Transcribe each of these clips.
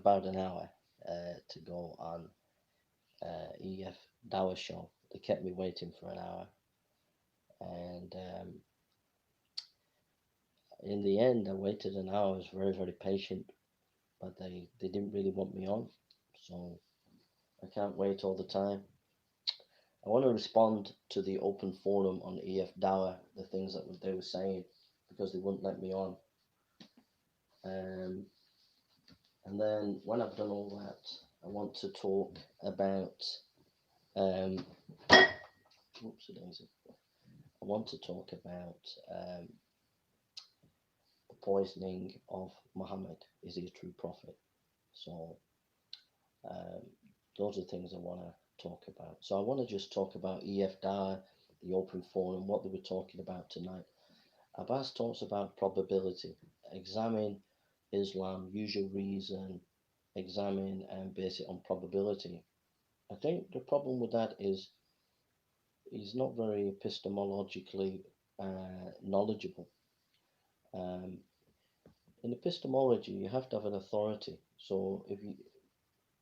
about an hour to go on EF Dower show. They kept me waiting for an hour, and in the end, I waited an hour. I was very, very patient, but they didn't really want me on, so I can't wait all the time. I want to respond to the open forum on EF Dower, the things that they were saying, because they wouldn't let me on. Um, and then when I've done all that, I want to talk about um, whoopsie daisy. I want to talk about the poisoning of Muhammad. Is he a true prophet? So um, those are things I want to talk about. So I want to just talk about EF Dar, the open forum, what they were talking about tonight. Abbas talks about probability. Examine Islam, use your reason, examine and base it on probability. I think the problem with that is he's not very epistemologically knowledgeable. Um, in epistemology, you have to have an authority. So if you,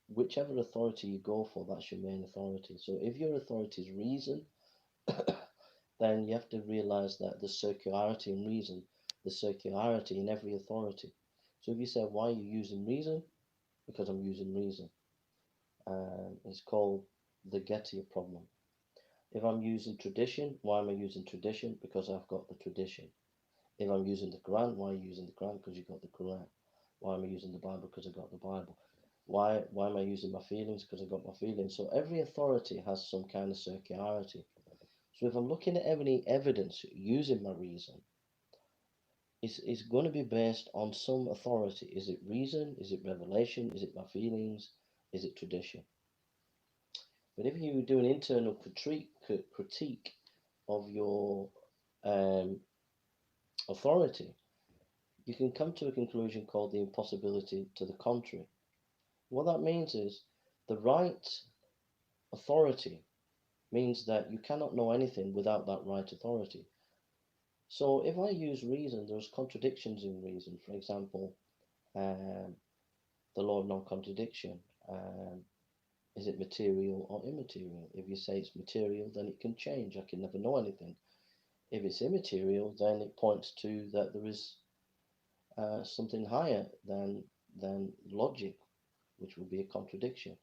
whichever authority you go for, that's your main authority. So if your authority is reason, then you have to realize that the circularity in reason, the circularity in every authority. So if you say, why are you using reason? Because I'm using reason. It's called the Gettier problem. If I'm using tradition, why am I using tradition? Because I've got the tradition. If I'm using the Quran, why are you using the Quran? Because you've got the Quran. Why am I using the Bible? Because I got the Bible. Why am I using my feelings? Because I got my feelings. So every authority has some kind of circularity. So if I'm looking at any evidence using my reason, it's going to be based on some authority. Is it reason? Is it revelation? Is it my feelings? Is it tradition? But if you do an internal critique of your um, authority, you can come to a conclusion called the impossibility to the contrary. What that means is the right authority means that you cannot know anything without that right authority. So if I use reason, there's contradictions in reason. For example, um, the law of non-contradiction. Is it material or immaterial? If you say it's material, then it can change. I can never know anything. If it's immaterial, then it points to that there is something higher than logic, which would be a contradiction.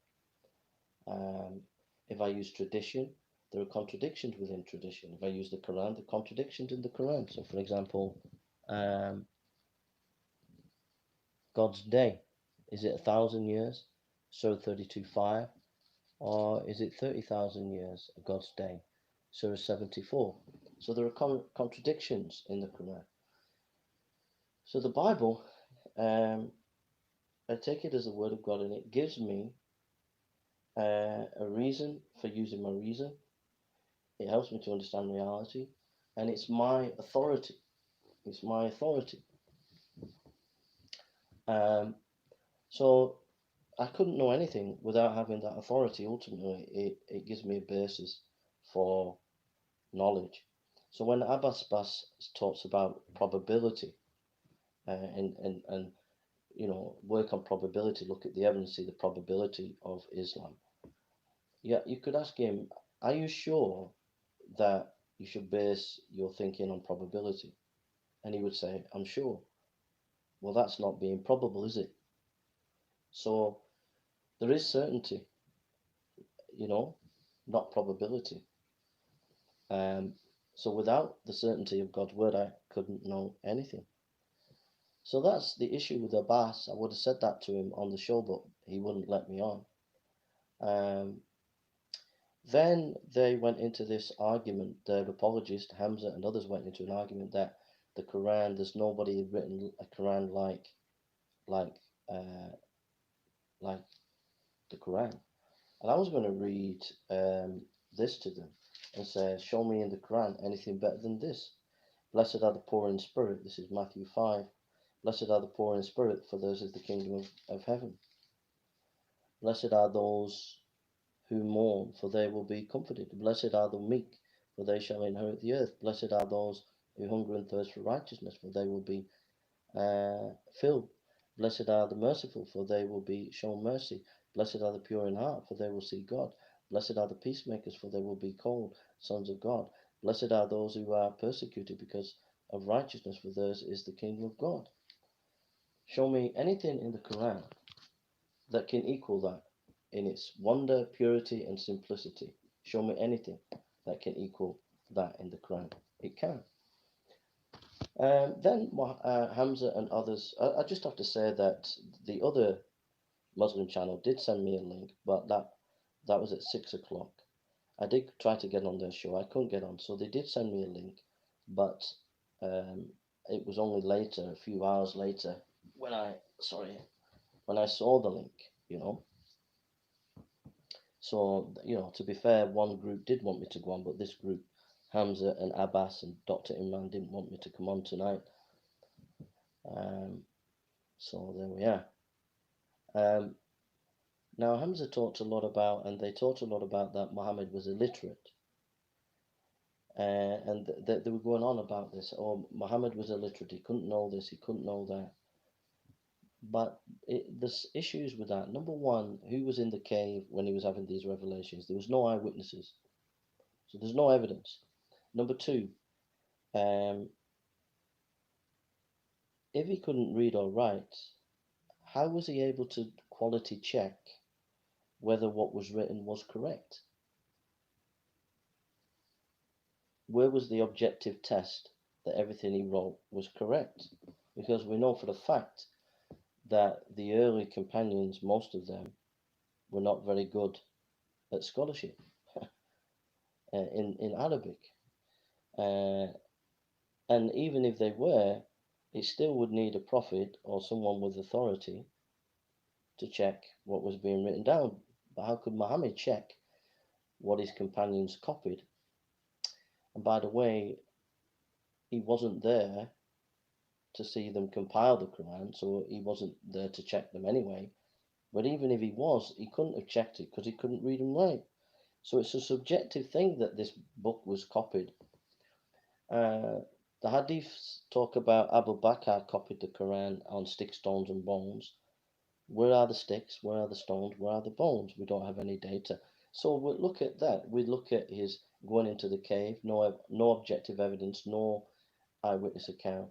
Um, if I use tradition, there are contradictions within tradition. If I use the Quran, there are contradictions in the Quran. So, for example, um, God's day, is it 1,000 years? Surah 32:5, or is it 30,000 years? God's day, Surah 74. So there are contradictions in the Quran. So the Bible, I take it as the word of God, and it gives me a reason for using my reason. It helps me to understand reality, and it's my authority. It's my authority. Um, so I couldn't know anything without having that authority. Ultimately, it gives me a basis for knowledge. So when Abbas Bas talks about probability and work on probability, look at the evidence, see the probability of Islam. Yeah, you could ask him, are you sure that you should base your thinking on probability? And he would say, I'm sure. Well, that's not being probable, is it? So there is certainty, you know, not probability. Um, so without the certainty of God's word, I couldn't know anything. So that's the issue with Abbas. I would have said that to him on the show, but he wouldn't let me on. Um, then they went into this argument. The apologist Hamza and others went into an argument that the Quran, there's nobody written a Quran like uh, like the Quran. And I was going to read this to them and say, show me in the Quran anything better than this. Blessed are the poor in spirit. This is Matthew 5. Blessed are the poor in spirit, for theirs is the kingdom of heaven. Blessed are those who mourn, for they will be comforted. Blessed are the meek, for they shall inherit the earth. Blessed are those who hunger and thirst for righteousness, for they will be filled. Blessed are the merciful, for they will be shown mercy. Blessed are the pure in heart, for they will see God. Blessed are the peacemakers, for they will be called sons of God. Blessed are those who are persecuted because of righteousness, for theirs is the kingdom of God. Show me anything in the Quran that can equal that in its wonder, purity, and simplicity. Show me anything that can equal that in the Quran. It can. Then Hamza and others, I just have to say that the other Muslim channel did send me a link, but that was at 6 o'clock. I did try to get on their show. I couldn't get on, so they did send me a link, but um, it was only later, a few hours later, when I saw the link, you know. So, you know, to be fair, one group did want me to go on, but this group, Hamza and Abbas and Dr. Imran, didn't want me to come on tonight. So there we are. Now, Hamza talked a lot about, and they talked a lot about that Muhammad was illiterate. And they were going on about this. Oh, Muhammad was illiterate. He couldn't know this. He couldn't know that. But there's issues with that. Number one, who was in the cave when he was having these revelations? There was no eyewitnesses. So there's no evidence. Number two, if he couldn't read or write, how was he able to quality check whether what was written was correct? Where was the objective test that everything he wrote was correct? Because we know for a fact that the early companions, most of them, were not very good at scholarship in Arabic. And even if they were, it still would need a prophet or someone with authority to check what was being written down. But how could Muhammad check what his companions copied? And by the way, he wasn't there to see them compile the Quran, so he wasn't there to check them anyway. But even if he was, he couldn't have checked it because he couldn't read and write. So it's a subjective thing that this book was copied. The hadiths talk about Abu Bakr copied the Quran on sticks, stones, and bones. Where are the sticks? Where are the stones? Where are the bones? We don't have any data. So we look at that. We look at his going into the cave. No objective evidence. No eyewitness account.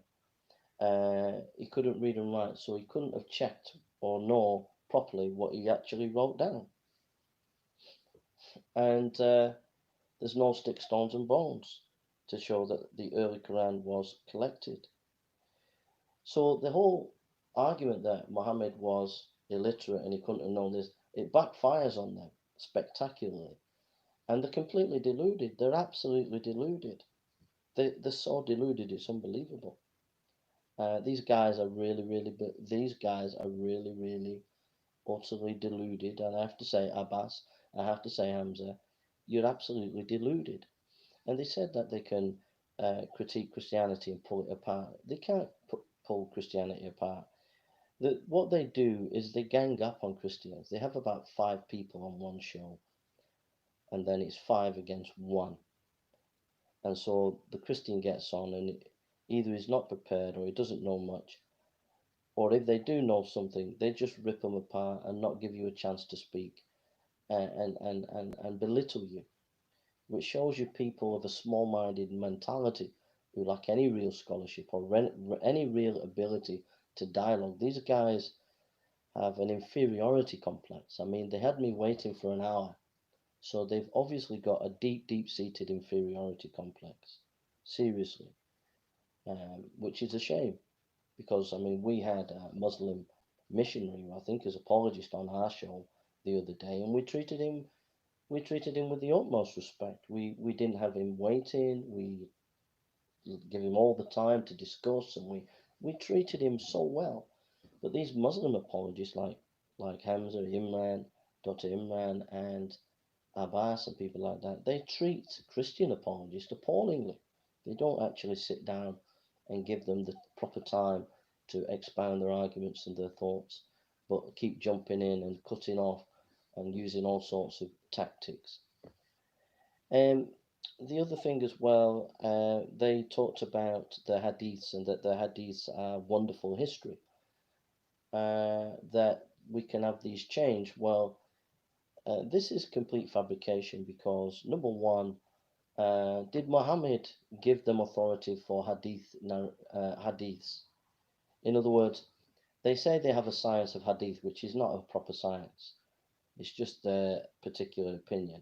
He couldn't read and write, so he couldn't have checked or know properly what he actually wrote down. And there's no sticks, stones, and bones to show that the early Quran was collected. So the whole argument that Muhammad was illiterate and he couldn't have known this, it backfires on them spectacularly. And they're completely deluded. They're absolutely deluded. They're so deluded, it's unbelievable. These guys are really utterly deluded. And I have to say, Abbas, I have to say, Hamza, you're absolutely deluded. And they said that they can critique Christianity and pull it apart. They can't pull Christianity apart. What they do is they gang up on Christians. They have about 5 people on one show, and then it's 5 against 1. And so the Christian gets on, and either he's not prepared or he doesn't know much, or if they do know something, they just rip them apart and not give you a chance to speak and belittle you, which shows you people of a small-minded mentality who lack any real scholarship or any real ability to dialogue. These guys have an inferiority complex. I mean, they had me waiting for an hour, so they've obviously got a deep-seated inferiority complex. Seriously, which is a shame, because I mean, we had a Muslim missionary, who I think is apologist, on our show the other day, and we treated him with the utmost respect. We didn't have him waiting. We give him all the time to discuss, and we treated him so well. But these Muslim apologists like Hamza, Imran, Dr. Imran, and Abbas and people like that, they treat Christian apologists appallingly. They don't actually sit down and give them the proper time to expound their arguments and their thoughts, but keep jumping in and cutting off and using all sorts of tactics. The other thing as well, they talked about the hadiths and that the hadiths are wonderful history. that we can have these change. Well, this is complete fabrication because number one, did Muhammad give them authority for hadiths? In other words, they say they have a science of hadith, which is not a proper science. It's just their particular opinion.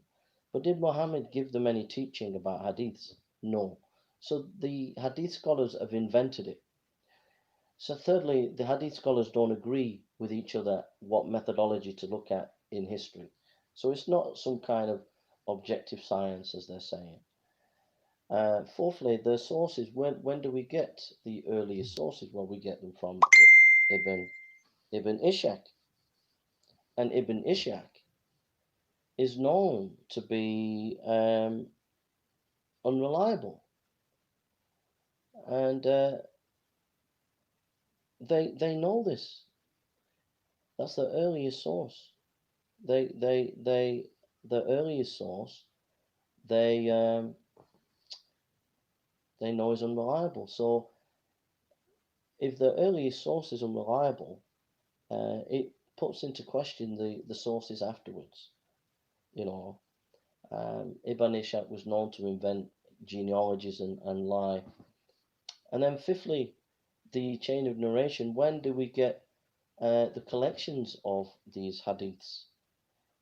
But did Muhammad give them any teaching about hadiths? No. So the hadith scholars have invented it. So thirdly, the hadith scholars don't agree with each other what methodology to look at in history. So it's not some kind of objective science as they're saying. Fourthly, the sources. When do we get the earliest sources? Well, we get them from Ibn Ishaq, and Ibn Ishaq is known to be unreliable, and they know this. That's the earliest source. They the earliest source they they know is unreliable. So if the earliest source is unreliable, it puts into question the sources afterwards. You know, Ibn Ishaq was known to invent genealogies and lie. And then fifthly, the chain of narration. When do we get the collections of these hadiths?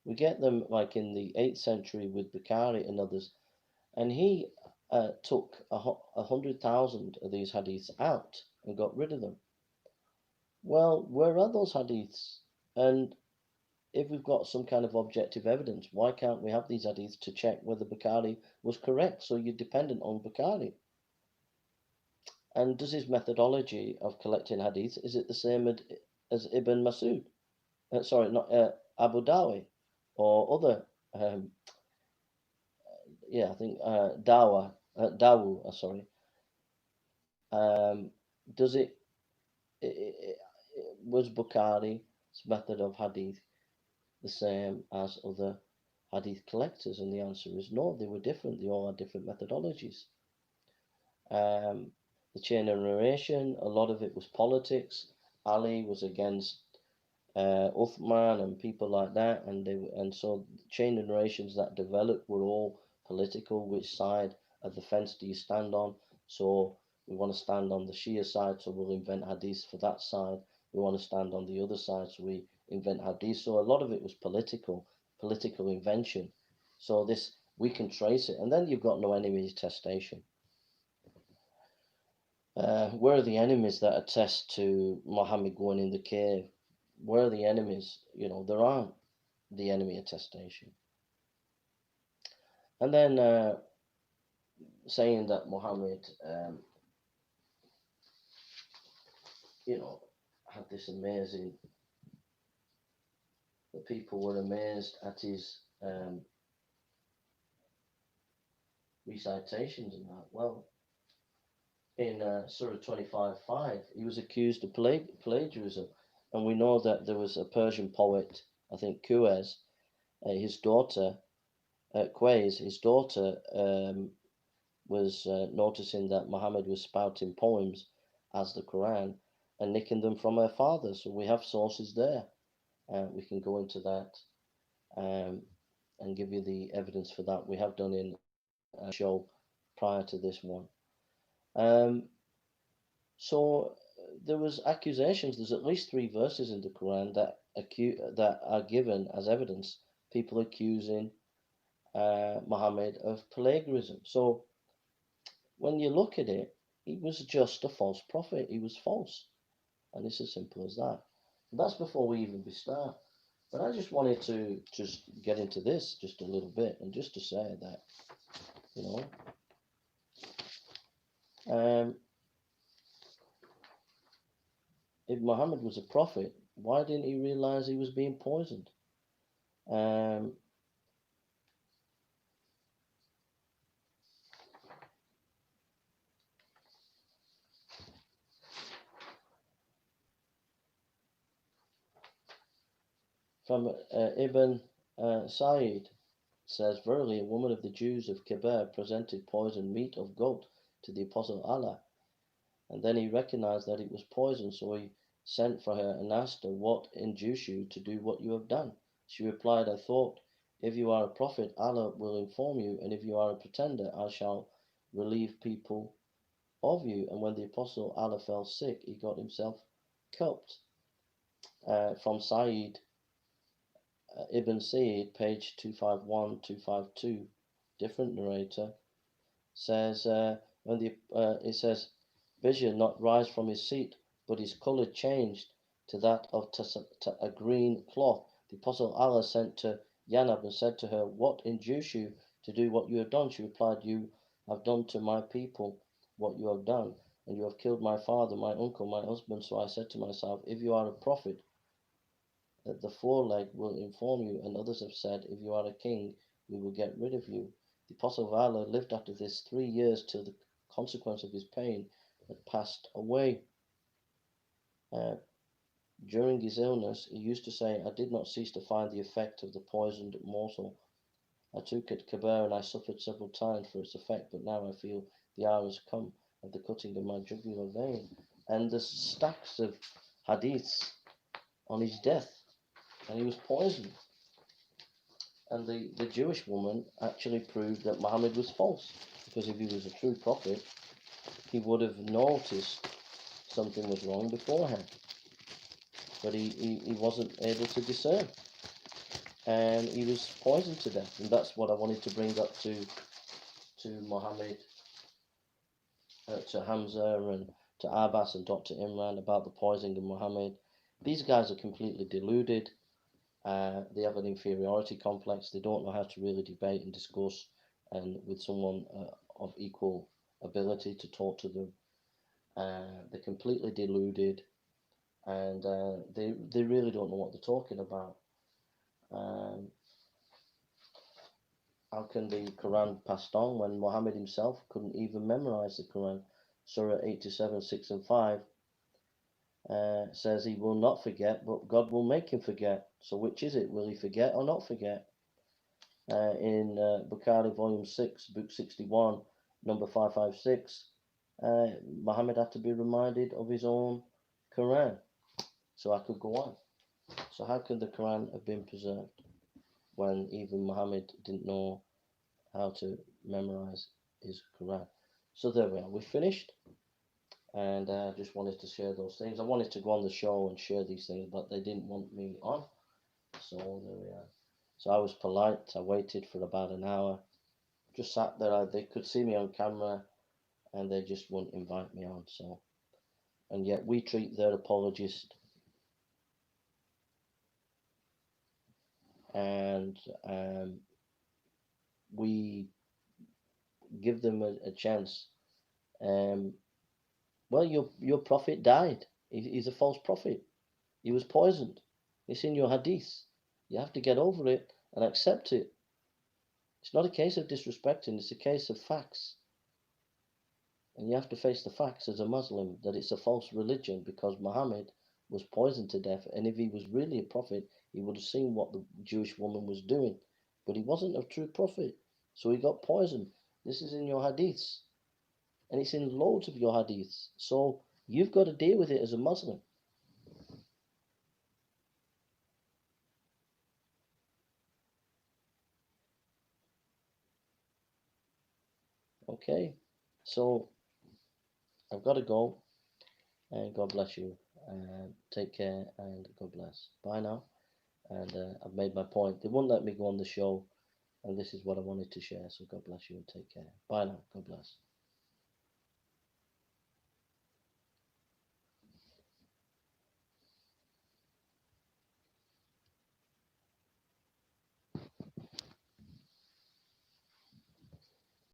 We get them like in the 8th century with Bukhari and others, and he took 100,000 of these hadiths out and got rid of them. Well, where are those hadiths? And if we've got some kind of objective evidence, why can't we have these hadiths to check whether Bukhari was correct? So you're dependent on Bukhari. And does his methodology of collecting hadiths, is it the same as Ibn Masud? Sorry, not Abu Dawi or other, I think Dawu, sorry. Does it, was Bukhari's method of hadith the same as other hadith collectors? And the answer is no, they were different. They all had different methodologies. The chain of narration, a lot of it was politics. Ali was against Uthman and people like that, and so the chain of narrations that developed were all political. Which side of the fence do you stand on? So we want to stand on the Shia side, so we'll invent hadith for that side. We want to stand on the other side, so we invent hadith. So a lot of it was political invention. So this we can trace it, and then you've got no enemy attestation. Where are the enemies that attest to Muhammad going in the cave? Where are the enemies? You know, there aren't the enemy attestation. And then saying that Muhammad, had this amazing, the people were amazed at his recitations and that. Well, in Surah 25:5, he was accused of plagiarism. And we know that there was a Persian poet, I think Quays, his daughter, his daughter was noticing that Muhammad was spouting poems as the Quran and nicking them from her father. So we have sources there. We can go into that and give you the evidence for that. We have done in a show prior to this one. So there was accusations. There's at least 3 verses in the Quran that are given as evidence. People accusing Muhammad of plagiarism. So when you look at it, he was just a false prophet. He was false, and it's as simple as that. And that's before we even start. But I just wanted to just get into this just a little bit, and just to say that, if Muhammad was a prophet, why didn't he realize he was being poisoned? From Ibn Sa'id says, verily a woman of the Jews of Kibir presented poisoned meat of goat to the Apostle Allah, and then he recognized that it was poison, so sent for her and asked her, "What induced you to do what you have done?" She replied, "I thought, if you are a prophet, Allah will inform you, and if you are a pretender, I shall relieve people of you." And when the Apostle Allah fell sick, he got himself cupped. From Sayyid Ibn Sayyid, page 251, 252, different narrator, says, it says, Bishr not rise from his seat, but his colour changed to that of a green cloth. The Apostle Allah sent to Yanab and said to her, "What induced you to do what you have done?" She replied, "You have done to my people what you have done, and you have killed my father, my uncle, my husband. So I said to myself, if you are a prophet, that the foreleg will inform you." And others have said, "If you are a king, we will get rid of you." The Apostle of Allah lived after this 3 years till the consequence of his pain had passed away. During his illness, he used to say, "I did not cease to find the effect of the poisoned morsel. I took it Kabir and I suffered several times for its effect, but now I feel the hour has come of the cutting of my jugular vein." And there's stacks of hadiths on his death, and he was poisoned. And the Jewish woman actually proved that Muhammad was false, because if he was a true prophet, he would have noticed something was wrong beforehand. But he wasn't able to discern. And he was poisoned to death. And that's what I wanted to bring up to Muhammad, to Hamza and to Abbas and Dr. Imran about the poisoning of Muhammad. These guys are completely deluded. They have an inferiority complex. They don't know how to really debate and discuss and with someone of equal ability to talk to them. They're completely deluded, and they really don't know what they're talking about. How can the Quran passed on when Muhammad himself couldn't even memorize the Quran? Surah 87, 6 and 5 says he will not forget, but God will make him forget. So which is it? Will he forget or not forget? In Bukhari, volume 6, book 61, number 556, Muhammad had to be reminded of his own Quran. So I could go on. So how could the Quran have been preserved when even Muhammad didn't know how to memorize his Quran? So there we are. We finished. And I just wanted to share those things. I wanted to go on the show and share these things, but they didn't want me on. So there we are. So I was polite. I waited for about an hour. Just sat there. They could see me on camera, and they just wouldn't invite me on. So, and yet we treat their apologist and we give them a chance. Well, your prophet died. He's a false prophet. He was poisoned. It's in your hadith. You have to get over it and accept it. It's not a case of disrespecting, it's a case of facts. And you have to face the facts as a Muslim that it's a false religion because Muhammad was poisoned to death. And if he was really a prophet, he would have seen what the Jewish woman was doing. But he wasn't a true prophet. So he got poisoned. This is in your hadiths. And it's in loads of your hadiths. So you've got to deal with it as a Muslim. Okay? So I've got to go. And God bless you. Take care and God bless. Bye now. And I've made my point. They won't let me go on the show, and this is what I wanted to share. So God bless you and take care. Bye now. God bless.